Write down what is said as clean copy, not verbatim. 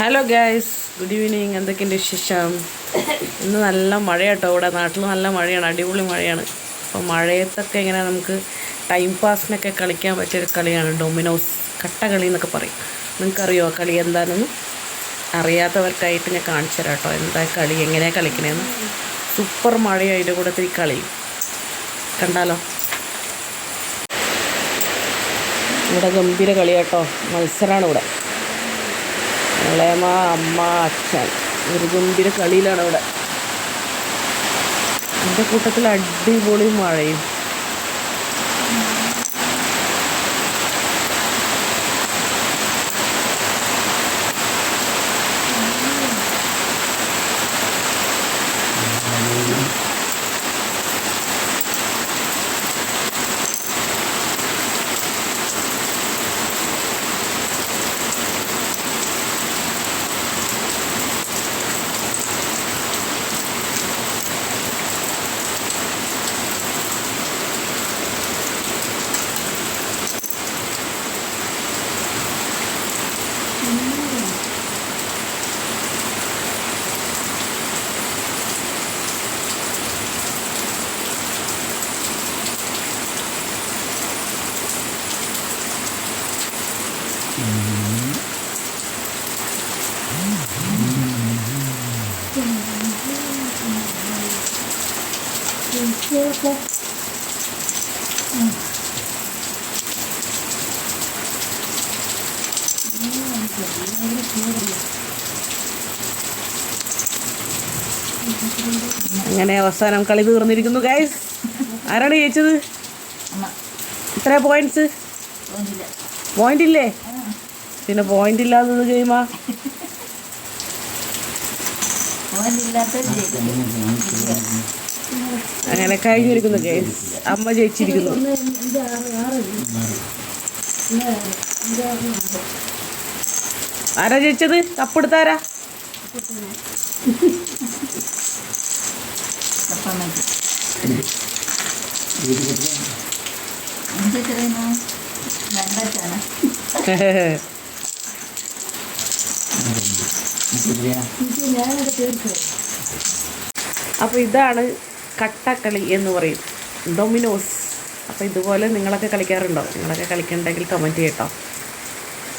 Hello guys, good evening. എന്തൊക്കെയുണ്ട് വിശേഷം? ഇന്ന് നല്ല മഴയാട്ടോ. ഇവിടെ നാട്ടിൽ നല്ല മഴയാണ്, അടിപൊളി മഴയാണ്. അപ്പോൾ മഴയത്തൊക്കെ ഇങ്ങനെ നമുക്ക് ടൈം പാസിനൊക്കെ കളിക്കാൻ പറ്റിയൊരു കളിയാണ് ഡൊമിനോസ്. കട്ടകളി എന്നൊക്കെ പറയും. നിങ്ങൾക്കറിയോ ആ കളി എന്താണെന്ന്? അറിയാത്തവർക്കായിട്ട് ഞാൻ കാണിച്ചു തരാം കേട്ടോ, എന്താ കളി, എങ്ങനെയാണ് കളിക്കണേന്ന്. സൂപ്പർ മഴയാണ്, അതിൻ്റെ കൂടെ ഈ കളി കണ്ടാലോ. ഇവിടെ ഗംഭീര കളിയാട്ടോ, മത്സരമാണ് ഇവിടെ. ഇളയമ്മ, അമ്മ, അച്ഛൻ, ഒരു ഗംഭീര കളിയിലാണ് ഇവിടെ. എൻ്റെ കൂട്ടത്തിൽ അടിപൊളി മഴയും. അങ്ങനെ അവസാനം കളി തീർന്നിരിക്കുന്നു ഗൈസ്. ആരാണ് ജയിച്ചത്? ഇത്ര പോയിന്റ്സ്? പോയിന്റ് ഇല്ലേ? പിന്നെ പോയിന്റ് ഇല്ലാത്തത് ഗെയിമാ. അങ്ങനെ കഴിഞ്ഞിരിക്കുന്നു ഗൈസ്. അമ്മ ജയിച്ചിരിക്കുന്നു. ആരാ ജയിച്ചത്? കപ്പെടുത്താരാ? അപ്പോൾ ഇതാണ് കട്ടക്കളി എന്ന് പറയും, ഡൊമിനോസ്. അപ്പോൾ ഇതുപോലെ നിങ്ങളൊക്കെ കളിക്കാറുണ്ടോ? നിങ്ങളൊക്കെ കളിക്കണ്ടെങ്കിൽ കമൻറ്റ് ചെയ്യട്ടോ.